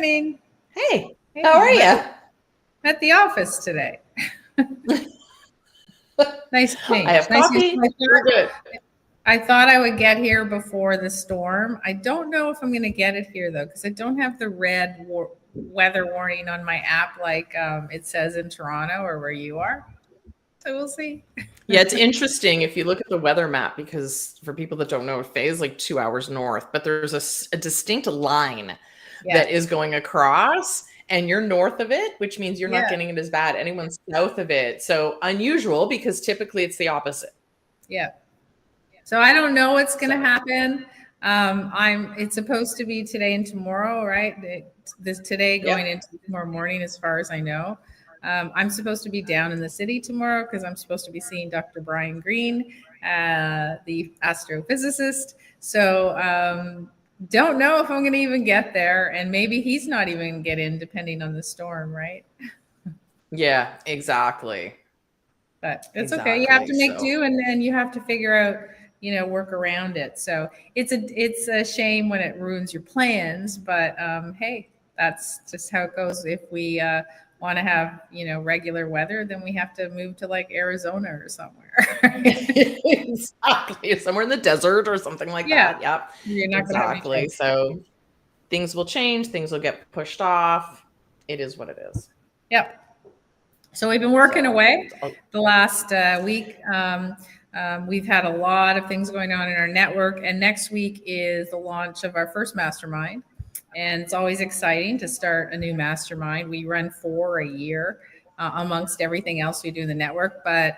morning. Hey, Hey, how are I'm you? at the office today. Nice I change. have Nice change. coffee. We're good. I thought I would get here before the storm. I don't know if I'm going to get it here though, because I don't have the red weather warning on my app like it says in Toronto or where you are. So we'll see. Yeah, it's interesting if you look at the weather map because for people that don't know, Faye is like 2 hours north, but there's a distinct line Yeah. that is going across, and you're north of it, which means you're not Yeah. getting it as bad. Anyone's south of it. So unusual because typically it's the opposite. Yeah. So I don't know what's going to So, happen. It's supposed to be today and tomorrow, right? This today going yep. into tomorrow morning, as far as I know. I'm supposed to be down in the city tomorrow because I'm supposed to be seeing Dr. Brian Greene, the astrophysicist. So don't know if I'm going to even get there, and maybe he's not even going to get in, depending on the storm, right? Yeah, exactly. But it's okay. You have Exactly. to make So, do, and then you have to figure out, work around it. So it's a shame when it ruins your plans, but hey, that's just how it goes. If we want to have regular weather, then we have to move to like Arizona or somewhere. exactly. Somewhere in the desert or something like Yeah, that. Yep. you're not going to have any Exactly. choice. So things will change, things will get pushed off. It is what it is. Yep. So we've been working So, away the last week. We've had a lot of things going on in our network, and next week is the launch of our first mastermind. And it's always exciting to start a new mastermind. We run 4 a year amongst everything else we do in the network, but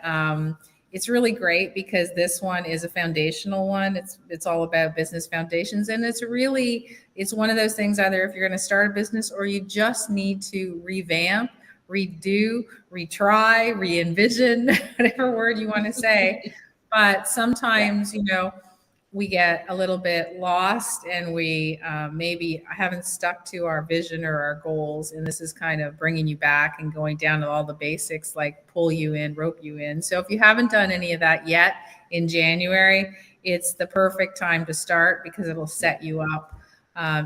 it's really great because this one is a foundational one. It's all about business foundations, and it's one of those things. Either if you're going to start a business or you just need to revamp, redo, retry, re-envision, whatever word you want to say. But yeah. sometimes, we get a little bit lost and we maybe haven't stuck to our vision or our goals. And this is kind of bringing you back and going down to all the basics, like pull you in, rope you in. So if you haven't done any of that yet in January, it's the perfect time to start because it'll set you up.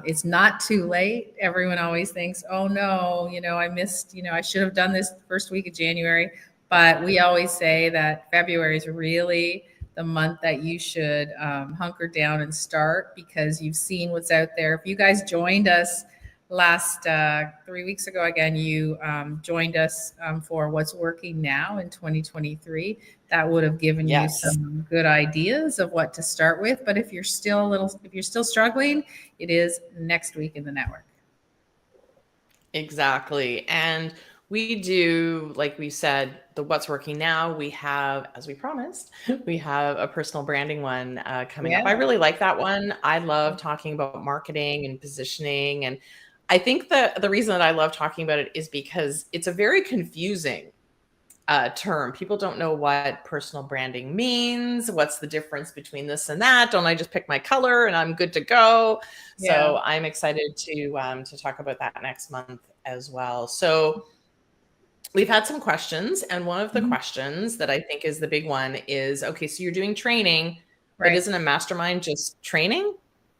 It's not too late. Everyone always thinks, oh no, I missed, I should have done this the first week of January. But we always say that February is really the month that you should hunker down and start because you've seen what's out there. If you guys joined us last 3 weeks ago, again, you joined us for what's working now in 2023. That would have given you Yes. some good ideas of what to start with. But if you're still struggling, it is next week in the network. Exactly. And we do, like we said, the what's working now. We have, as we promised, we have a personal branding one coming up. I Yeah. really like that one. I love talking about marketing and positioning. And I think the reason that I love talking about it is because it's a very confusing term. People don't know what personal branding means. What's the difference between this and that? Don't I just pick my color and I'm good to go? Yeah. So I'm excited to talk about that next month as well. So we've had some questions, and one of the Mhm. questions that I think is the big one is, okay, so you're doing training, but Right. isn't a mastermind just training?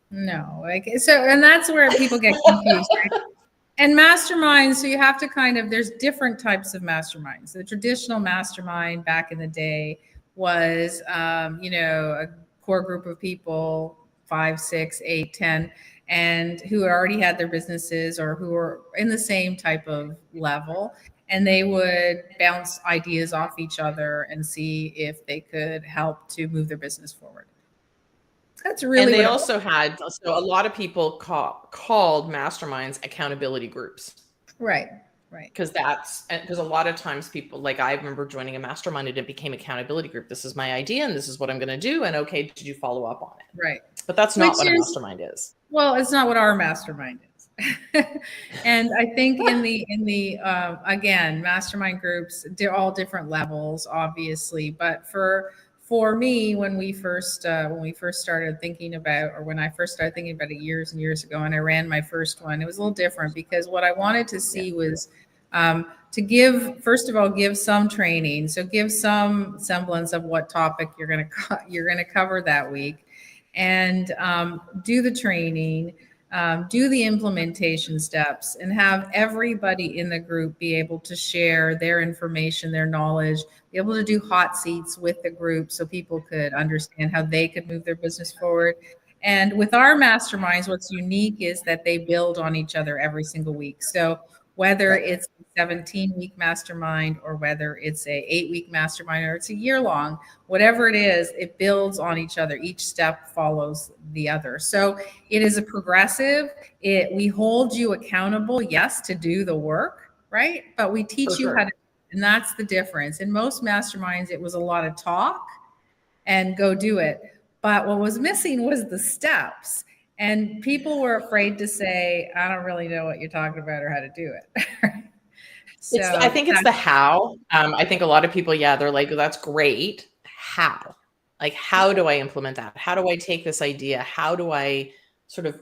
No, like so, and that's where people get confused, right? And masterminds, so you have to there's different types of masterminds. The traditional mastermind back in the day was, a core group of people, 5, 6, 8, 10, and who already had their businesses or who were in the same type of level. And they would bounce ideas off each other and see if they could help to move their business forward. That's And really they what it was. also had, so a lot of people called masterminds accountability groups. Right, right. Because a lot of times people, like, I remember joining a mastermind and it became accountability group. This is my idea and this is what I'm going to do. And okay, did you follow up on it? Right. But that's Which not what a is, mastermind is. well, it's not what our mastermind is. And I think in the again, mastermind groups, they're all different levels, obviously. But for me, when we first started thinking about, or when I first started thinking about it years and years ago, and I ran my first one, it was a little different because what I wanted to Yeah. see was to give, first of all, give some training, so give some semblance of what topic you're going to cover that week, and do the training. do the implementation steps, and have everybody in the group be able to share their information, their knowledge, be able to do hot seats with the group so people could understand how they could move their business forward. And with our masterminds, what's unique is that they build on each other every single week. So whether it's a 17-week mastermind or whether it's a 8-week mastermind or it's a year long, whatever it is, it builds on each other. Each step follows the other. So it is a progressive. We hold you accountable, yes, to do the work, right? But we teach you how to, and that's the difference. In most masterminds, it was a lot of talk and go do it. But what was missing was the steps. And people were afraid to say, I don't really know what you're talking about or how to do it. So I think it's the how. I think a lot of people, they're like, well, that's great. How? Like, how do I implement that? How do I take this idea? How do I sort of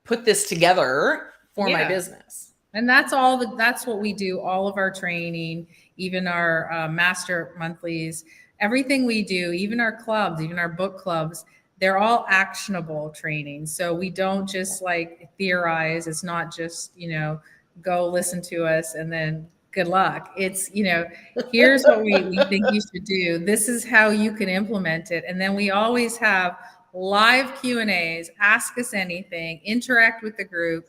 put this together for my business? And that's what we do. All of our training, even our master monthlies, everything we do, even our clubs, even our book clubs, they're all actionable training. So we don't just like theorize. It's not just, go listen to us and then good luck. It's, here's what we think you should do. This is how you can implement it. And then we always have live Q&As, ask us anything, interact with the group,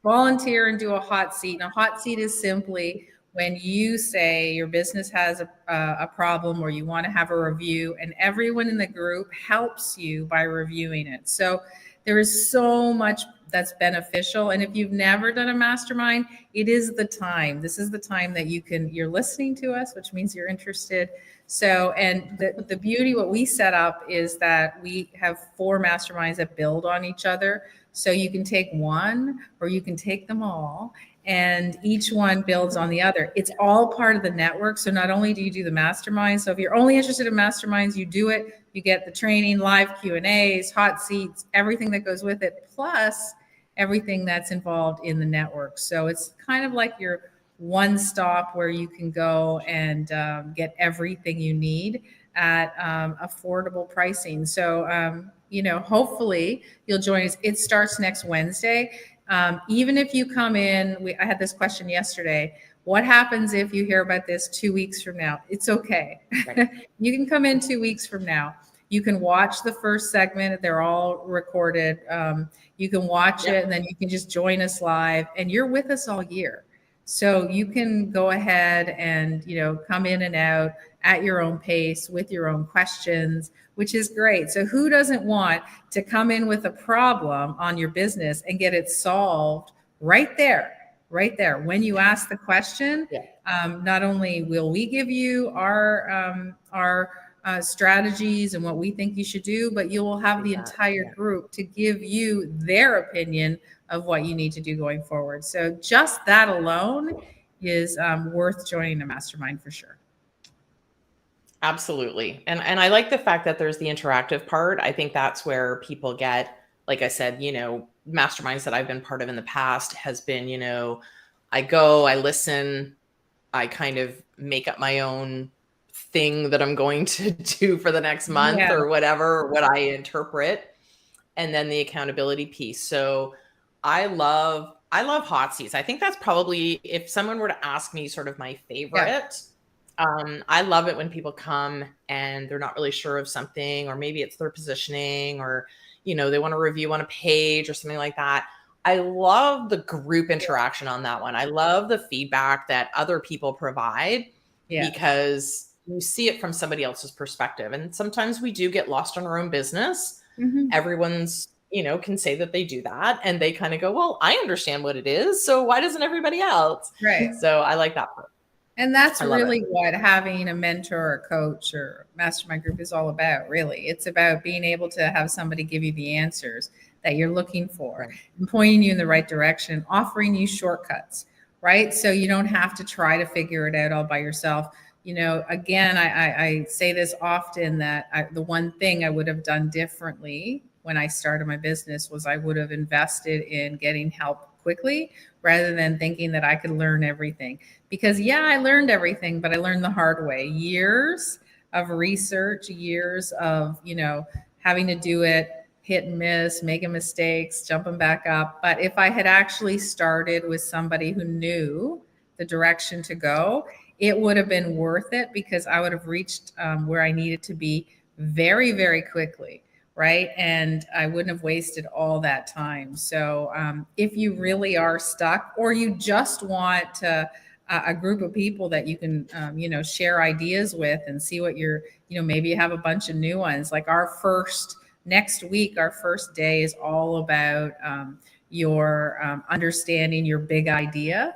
volunteer and do a hot seat. And a hot seat is simply when you say your business has a problem or you want to have a review, and everyone in the group helps you by reviewing it. So there is so much that's beneficial. And if you've never done a mastermind, it is the time. This is the time that you're listening to us, which means you're interested. So, and the beauty, what we set up is that we have 4 masterminds that build on each other. So you can take one or you can take them all, and each one builds on the other. It's all part of the network. So not only do you do the mastermind, so if you're only interested in masterminds, you do it, you get the training, live Q&As, hot seats, everything that goes with it, plus everything that's involved in the network. So it's kind of like your one stop where you can go and get everything you need at affordable pricing. So, hopefully you'll join us. It starts next Wednesday. Even if you come in, I had this question yesterday. What happens if you hear about this 2 weeks from now? It's okay. Right. You can come in 2 weeks from now. You can watch the first segment. They're all recorded. You can watch it and then you can just join us live, and you're with us all year. So you can go ahead and, come in and out at your own pace with your own questions, which is great. So who doesn't want to come in with a problem on your business and get it solved right there? When you ask the question, not only will we give you our strategies and what we think you should do, but you will have the entire group to give you their opinion of what you need to do going forward. So just that alone is worth joining a mastermind for sure. Absolutely. And I like the fact that there's the interactive part. I think that's where people get, like I said, masterminds that I've been part of in the past has been, I go, I listen, I kind of make up my own thing that I'm going to do for the next month or whatever, what I interpret, and then the accountability piece. So I love hot seats. I think that's probably, if someone were to ask me sort of my favorite, I love it when people come and they're not really sure of something, or maybe it's their positioning, or, they want to review on a page or something like that. I love the group interaction on that one. I love the feedback that other people provide because you see it from somebody else's perspective. And sometimes we do get lost in our own business. Mm-hmm. Everyone's, can say that they do that, and they kind of go, well, I understand what it is, so why doesn't everybody else? Right. So I like that part. And that's really what having a mentor or coach or mastermind group is all about, really. It's about being able to have somebody give you the answers that you're looking for, and pointing you in the right direction, offering you shortcuts, right? So you don't have to try to figure it out all by yourself. Again, I say this often, that the one thing I would have done differently when I started my business was I would have invested in getting help quickly rather than thinking that I could learn everything. Because I learned everything, but I learned the hard way. Years of research, years of, having to do it hit and miss, making mistakes, jumping back up. But if I had actually started with somebody who knew the direction to go, it would have been worth it because I would have reached where I needed to be very, very quickly. Right. And I wouldn't have wasted all that time. So if you really are stuck or you just want to, a group of people that you can, share ideas with and see what you're, maybe you have a bunch of new ones. Like next week, our first day is all about your understanding your big idea,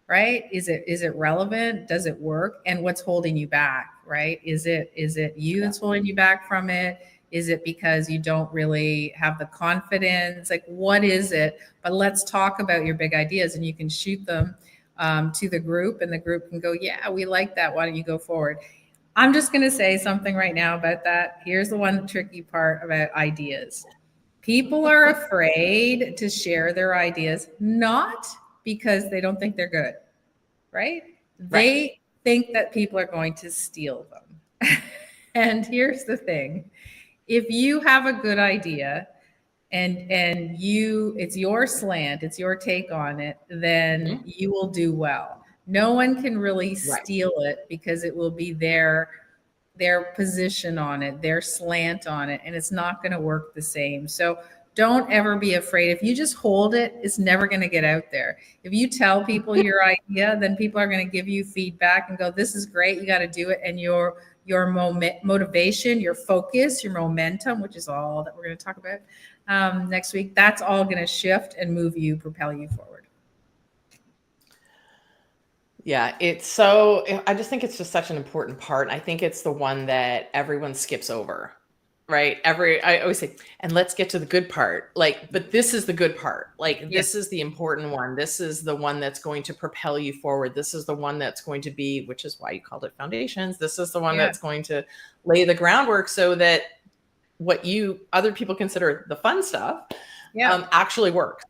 right? Is it relevant? Does it work? And what's holding you back, right? Is it you that's holding you back from it? Is it because you don't really have the confidence? Like, what is it? But let's talk about your big ideas, and you can shoot them to the group, and the group can go, yeah, we like that. Why don't you go forward? I'm just going to say something right now about that. Here's the one tricky part about ideas. People are afraid to share their ideas, not because they don't think they're good, right? They think that people are going to steal them. And here's the thing. If you have a good idea and it's your slant, it's your take on it, then you will do well. No one can really steal it because it will be their position on it, their slant on it, and it's not going to work the same. So don't ever be afraid. If you just hold it, it's never going to get out there. If you tell people your idea, then people are going to give you feedback and go, this is great, you got to do it. And your motivation, your focus, your momentum, which is all that we're going to talk about next week, that's all going to shift and propel you forward. Yeah, I just think it's just such an important part. I think it's the one that everyone skips over, right? I always say, and let's get to the good part. But this is the good part. This is the important one. This is the one that's going to propel you forward. This is the one that's going to be, which is why you called it foundations. This is the one that's going to lay the groundwork so that what other people consider the fun stuff actually works.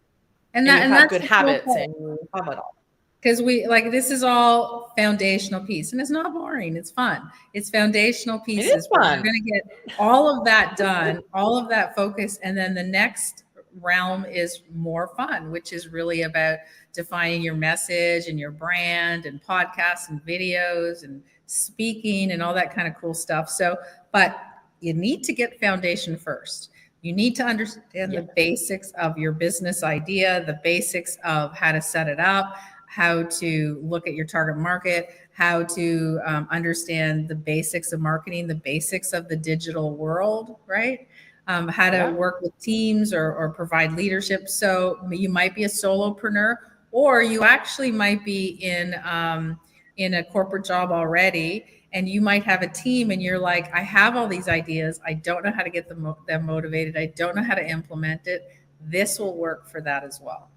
And you have good habits and you have it all. Because this is all foundational piece, and it's not boring. It's fun. It's foundational pieces. It is fun. We're going to get all of that done, all of that focus, and then the next realm is more fun, which is really about defining your message and your brand and podcasts and videos and speaking and all that kind of cool stuff. So, but you need to get foundation first. You need to understand the basics of your business idea, the basics of how to set it up, how to look at your target market, how to understand the basics of marketing, the basics of the digital world, right? How to work with teams or provide leadership. So you might be a solopreneur, or you actually might be in a corporate job already, and you might have a team and you're like, I have all these ideas. I don't know how to get them motivated. I don't know how to implement it. This will work for that as well.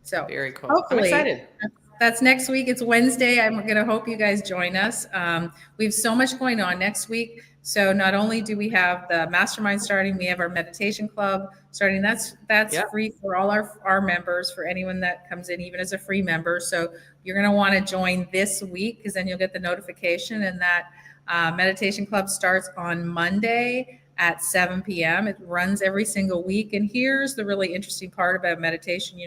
So very cool. Hopefully, I'm excited. That's next week. It's Wednesday. I'm going to hope you guys join us. We have so much going on next week. So not only do we have the mastermind starting, we have our meditation club starting. That's free for all our members, for anyone that comes in, even as a free member. So you're going to want to join this week, because then you'll get the notification. And that meditation club starts on Monday at 7 p.m. It runs every single week. And here's the really interesting part about meditation.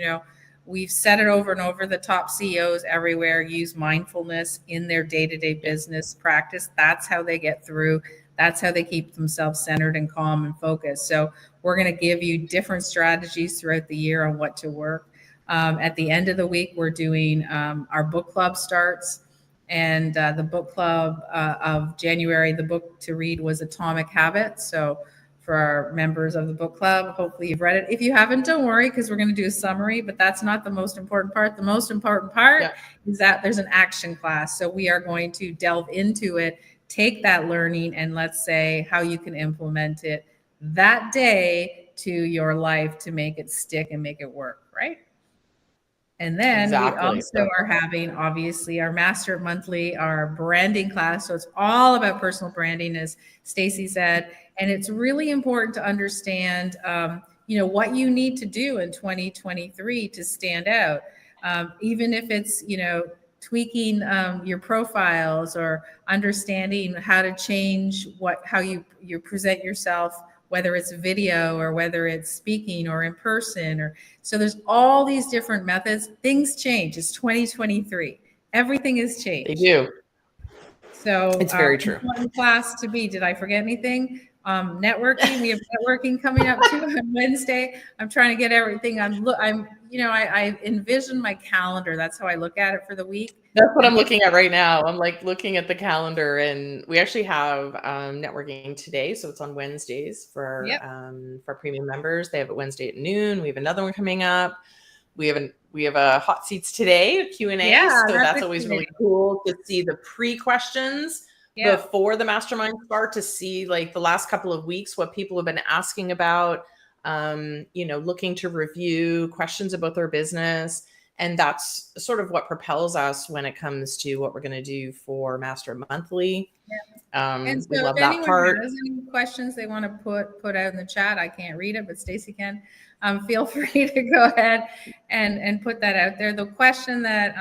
We've said it over and over. The top CEOs everywhere use mindfulness in their day-to-day business practice. That's how they get through. That's how they keep themselves centered and calm and focused. So we're going to give you different strategies throughout the year on what to work. At the end of the week, we're doing our book club starts. And the book club of January, the book to read was Atomic Habits. So for our members of the book club, hopefully you've read it. If you haven't, don't worry, because we're going to do a summary, but that's not the most important part. The most important part is that there's an action class. So we are going to delve into it, take that learning, and let's say how you can implement it that day to your life to make it stick and make it work, right? And then we also are having, obviously, our master monthly, our branding class. So it's all about personal branding, as Stacy said. And it's really important to understand, what you need to do in 2023 to stand out. Even if it's, tweaking your profiles or understanding how to change how you present yourself whether it's video or whether it's speaking or in person, or so there's all these different methods. Things change. It's 2023. Everything has They changed. do. So It's very true. important class to be. Did I forget anything? Networking. We have networking coming up too on Wednesday. I'm trying to get everything. I envision my calendar. That's how I look at it for the week. That's what I'm looking at right now. I'm like looking at the calendar, and we actually have networking today. So it's on Wednesdays for premium members. They have it Wednesday at noon. We have another one coming up. We have a hot seats today, Q&A. Yeah, so that's always really cool to see the pre-questions before the mastermind start, to see like the last couple of weeks, what people have been asking about, looking to review questions about their business. And that's sort of what propels us when it comes to what we're going to do for Master Monthly. And so we love if that anyone part. has any questions they want to put out in the chat, I can't read it, but Stacy can. Feel free to go ahead and put that out there. The question that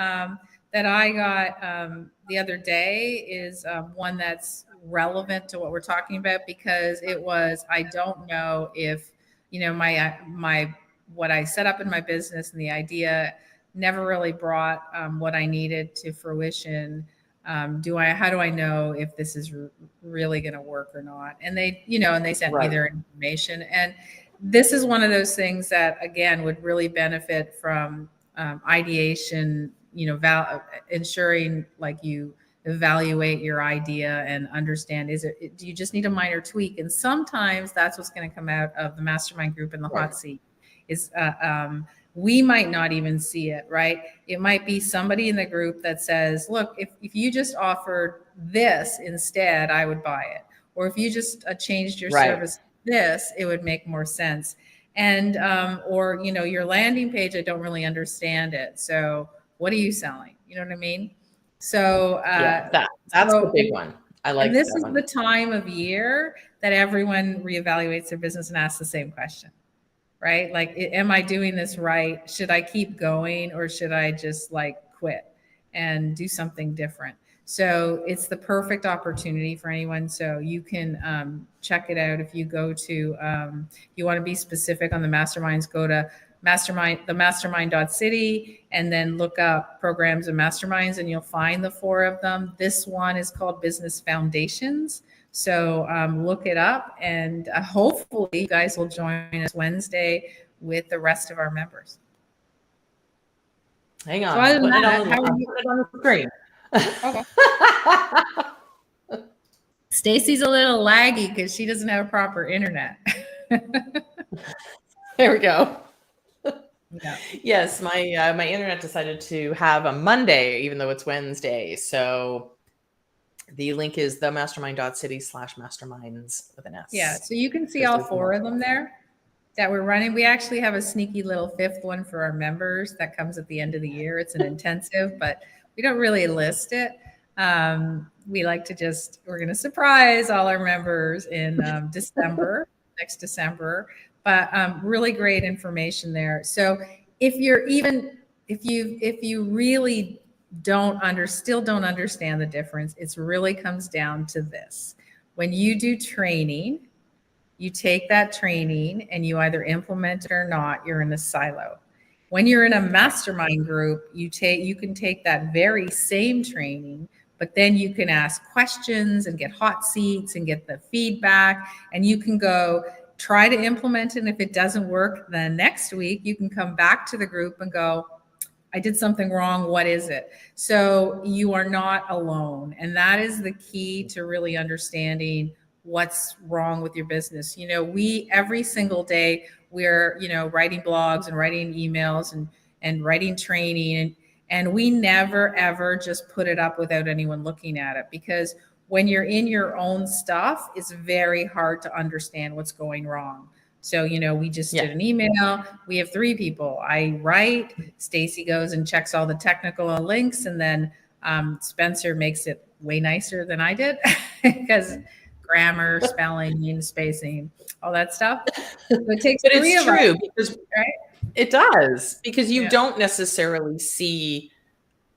I got the other day is one that's relevant to what we're talking about, because it was, I don't know if, my what I set up in my business and the idea never really brought what I needed to fruition. How do I know if this is really going to work or not? And they sent me their information. And this is one of those things that, again, would really benefit from ideation, ensuring like you evaluate your idea and understand, do you just need a minor tweak? And sometimes that's what's going to come out of the mastermind group in the hot seat is, we might not even see it, right? It might be somebody in the group that says, look, if you just offered this instead, I would buy it. Or if you just changed your service this, it would make more sense. And or your landing page, I don't really understand it. So what are you selling? You know what I mean? So that's the big one. I like. And this is the time of year that everyone reevaluates their business and asks the same question, right? Like, am I doing this right? Should I keep going, or should I just like quit and do something different? So it's the perfect opportunity for anyone. So you can check it out. If you go to, you want to be specific on the masterminds, go to mastermind.city and then look up programs and masterminds, and you'll find the 4 of them. This one is called Business Foundations. So look it up, and hopefully you guys will join us Wednesday with the rest of our members. Hang on. So put it on the screen. Okay. Stacy's a little laggy because she doesn't have proper internet. There we go. Yeah. Yes, my internet decided to have a Monday, even though it's Wednesday. So the link is themastermind.city/masterminds with an S. Yeah, so you can see all 4 of them there that we're running. We actually have a sneaky little 5th one for our members that comes at the end of the year. It's an intensive, but we don't really list it. We like to we're going to surprise all our members in December, next December, but really great information there. So if you really still don't understand the difference, it really comes down to this. When you do training, you take that training and you either implement it or not, you're in a silo. When you're in a mastermind group, you can take that very same training, but then you can ask questions and get hot seats and get the feedback, and you can go try to implement it. And if it doesn't work, then next week you can come back to the group and go, I did something wrong. What is it? So you are not alone. And that is the key to really understanding what's wrong with your business. Every single day we're, writing blogs and writing emails and writing training. And we never, ever just put it up without anyone looking at it, because when you're in your own stuff, it's very hard to understand what's going wrong. So, we just did an email. We have 3 people. I write, Stacy goes and checks all the technical links, and then Spencer makes it way nicer than I did because grammar, spelling, spacing, all that stuff. So it takes 3 of us, because right? It does, because you don't necessarily see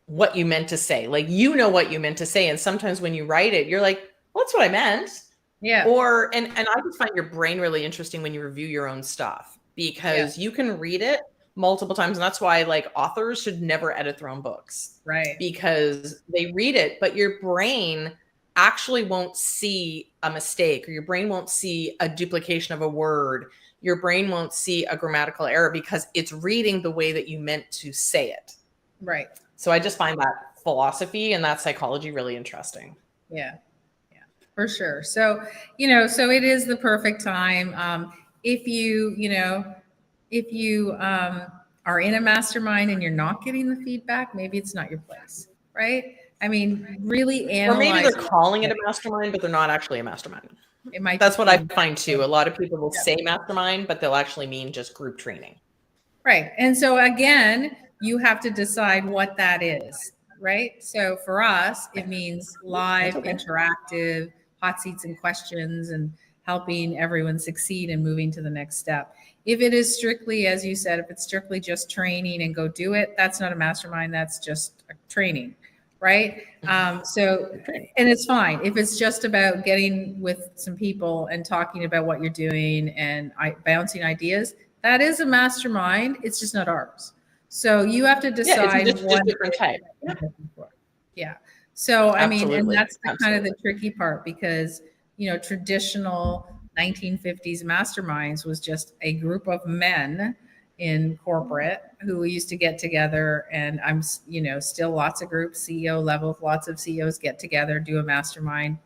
what you meant to say. Like, what you meant to say. And sometimes when you write it, you're like, well, that's what I meant. Yeah. Or and I just find your brain really interesting when you review your own stuff Yeah. because you can read it multiple times. And that's why like authors should never edit their own books Right. because they read it, but your brain actually won't see a mistake or your brain won't see a duplication of a word. Your brain won't see a grammatical error because it's reading the way that you meant to say it. Right. So I just find that philosophy and that psychology really interesting. Yeah. For sure. So, so it is the perfect time. If if you are in a mastermind and you're not getting the feedback, maybe it's not your place, right? I mean, really Or maybe they're analyze what calling you're it a getting. mastermind, but they're not actually a mastermind. It might That's just what be I a find too. A mastermind. lot of people will Yeah. say mastermind, but they'll actually mean just group training. Right. And so again, you have to decide what that is, right? So for us, it means That's live, okay. interactive, hot seats and questions, and helping everyone succeed and moving to the next step. If it is strictly, as you said, if it's strictly just training and go do it, that's not a mastermind, that's just a training, right? And it's fine if it's just about getting with some people and talking about what you're doing and bouncing ideas. That is a mastermind. It's just not ours. So you have to Yeah, it's decide just what different type. you're looking for. Yeah. So I mean, and Absolutely. that's the kind of the tricky part because traditional 1950s masterminds was just a group of men in corporate who used to get together, and still lots of groups, CEO level, lots of CEOs get together, do a mastermind,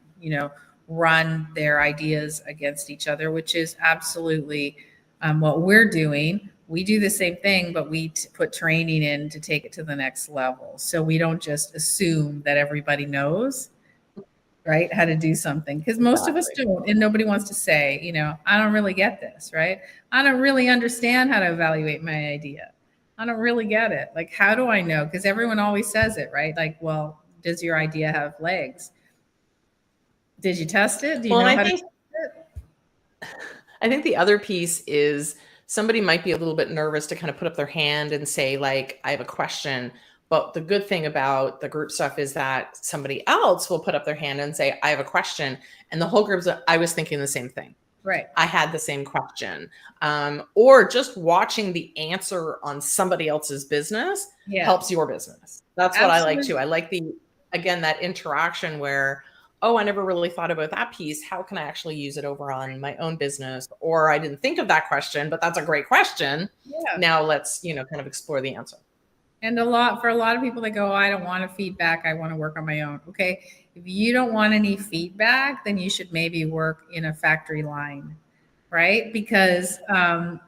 run their ideas against each other, which is absolutely what we're doing. We do the same thing, but we put training in to take it to the next level. So we don't just assume that everybody knows, right, how to do something, because most of us Exactly. don't, and nobody wants to say, I don't really get this, right? I don't really understand how to evaluate my idea. I don't really get it. Like, how do I know? Because everyone always says it, right? Like, well, does your idea have legs? Did you test it? Do you Well, and know I how to think test it? I think the other piece is somebody might be a little bit nervous to kind of put up their hand and say, like, I have a question. But the good thing about the group stuff is that somebody else will put up their hand and say, I have a question. And the whole group's, I was thinking the same thing. Right. I had the same question. Or just watching the answer on somebody else's business Yeah. helps your business. That's what I like Absolutely. too. I like again, that interaction where, oh, I never really thought about that piece. How can I actually use it over on my own business? Or I didn't think of that question, but that's a great question. Yeah. Now let's, kind of explore the answer. And for a lot of people, they go, oh, I don't want a feedback. I want to work on my own. Okay. If you don't want any feedback, then you should maybe work in a factory line, right? Because, Yeah.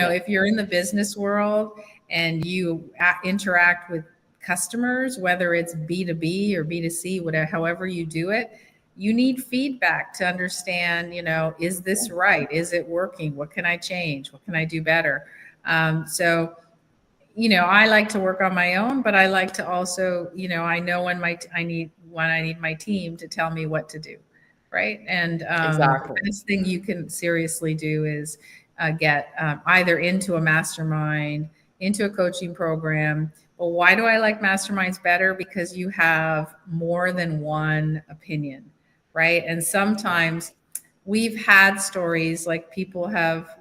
if you're in the business world and you interact with customers, whether it's B2B or B2C, whatever, however you do it, you need feedback to understand, is this right? Is it working? What can I change? What can I do better? I like to work on my own, but I like to also, I know I need my team to tell me what to do, right? And the Exactly. best thing you can seriously do is get either into a mastermind, into a coaching program. Well, why do I like masterminds better? Because you have more than one opinion, right? And sometimes we've had stories like people have,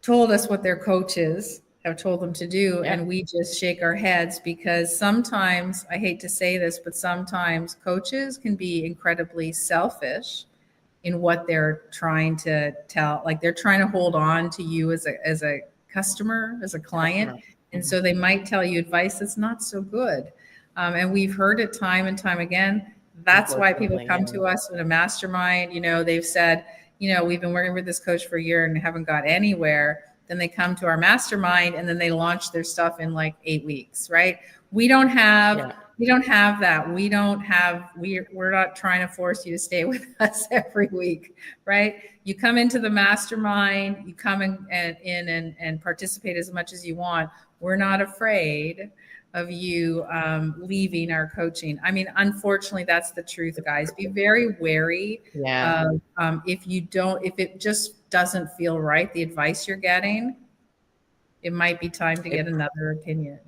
told us what their coaches have told them to do, Yeah. and we just shake our heads because sometimes, I hate to say this, but sometimes coaches can be incredibly selfish in what they're trying to tell. Like, they're trying to hold on to you as a customer, as a client, Customer. and Mhm. so they might tell you advice that's not so good. And we've heard it time and time again. That's why people Unfortunately, come yeah. to us in a mastermind. They've said, we've been working with this coach for a year and haven't got anywhere. Then they come to our mastermind and then they launch their stuff in like 8 weeks, right? We don't have Yeah. we don't have that. We're not trying to force you to stay with us every week, right? You come into the mastermind, you come and participate as much as you want. We're not afraid of you leaving our coaching. I mean, unfortunately, that's the truth, guys. Be very wary Yeah. of if it just doesn't feel right, the advice you're getting, it might be time to get It another opinion.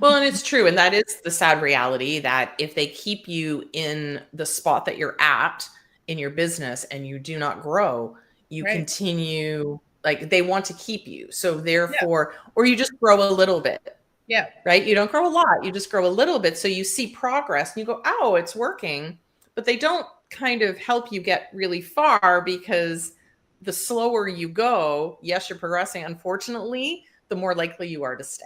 Well, and it's true. And that is the sad reality, that if they keep you in the spot that you're at in your business and you do not grow, you Right. continue, like, they want to keep you. So Yeah. therefore, or you just grow a little bit, Yeah. right? You don't grow a lot, you just grow a little bit. So you see progress and you go, oh, it's working. But they don't kind of help you get really far, because the slower you go, yes, you're progressing. Unfortunately, the more likely you are to stay.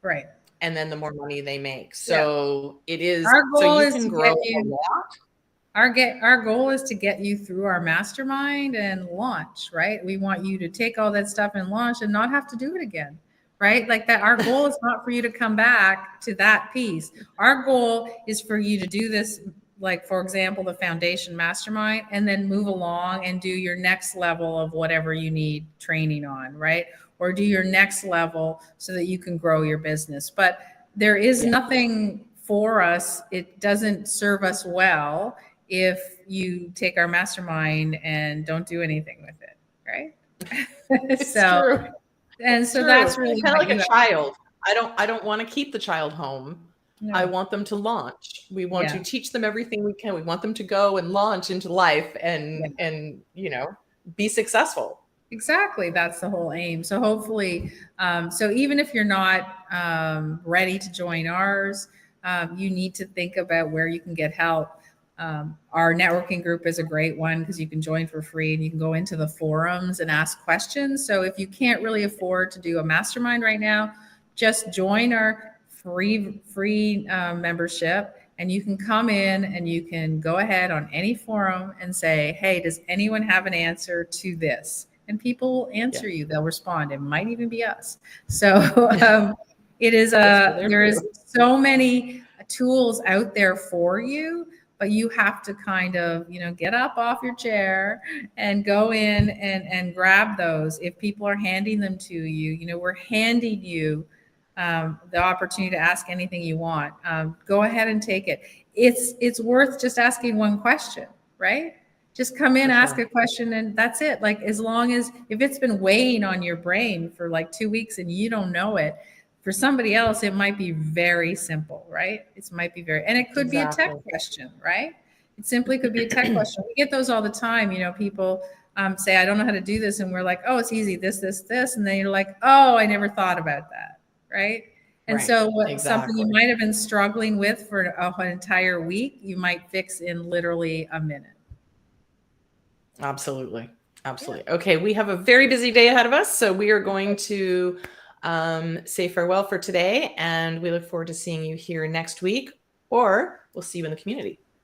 Right. And then the more money they make. Yeah. So it is, Our so goal you is can to grow get a you lot. our goal is to get you through our mastermind and launch, right? We want you to take all that stuff and launch and not have to do it again. Right? Like that, our goal is not for you to come back to that piece. Our goal is for you to do this, like, for example, the foundation mastermind, and then move along and do your next level of whatever you need training on, right? Or do your next level so that you can grow your business. But there is nothing for us, it doesn't serve us well if you take our mastermind and don't do anything with it, right? It's So, true. and It's so true. that's really Kind of what like you a have. child. I don't want to keep the child home. I No, want them to launch. We want to yeah, teach them everything we can. We want them to go and launch into life yeah, and be successful. exactly. That's the whole aim. So hopefully, so even if you're not ready to join ours, you need to think about where you can get help. Our networking group is a great one because you can join for free and you can go into the forums and ask questions. So if you can't really afford to do a mastermind right now, just join our free membership, and you can come in and you can go ahead on any forum and say, hey, does anyone have an answer to this? And people will Yeah. answer you, they'll respond. It might even be us. So it is Yes, we're there there is too. so many tools out there for you, but you have to kind of, get up off your chair and go in and grab those. If people are handing them to you, we're handing you the opportunity to ask anything you want. Go ahead and take it. It's worth just asking one question, right? Just come in, For ask a sure. question, and that's it. Like, as long as, if it's been weighing on your brain for like 2 weeks and you don't know it, for somebody else it might be very simple, right? It might be very, and it could be a tech Exactly. question, right? It simply could be a tech question. We get those all the time. People say, I don't know how to do this, and we're like, oh, it's easy, this, and then you're like, oh, I never thought about that, right? And Right. so what something you Exactly. might have been struggling with for an entire week, you might fix in literally a minute. Absolutely. Yeah. Absolutely. Okay, we have a very busy day ahead of us, so we are going to say farewell for today, and we look forward to seeing you here next week, or we'll see you in the community.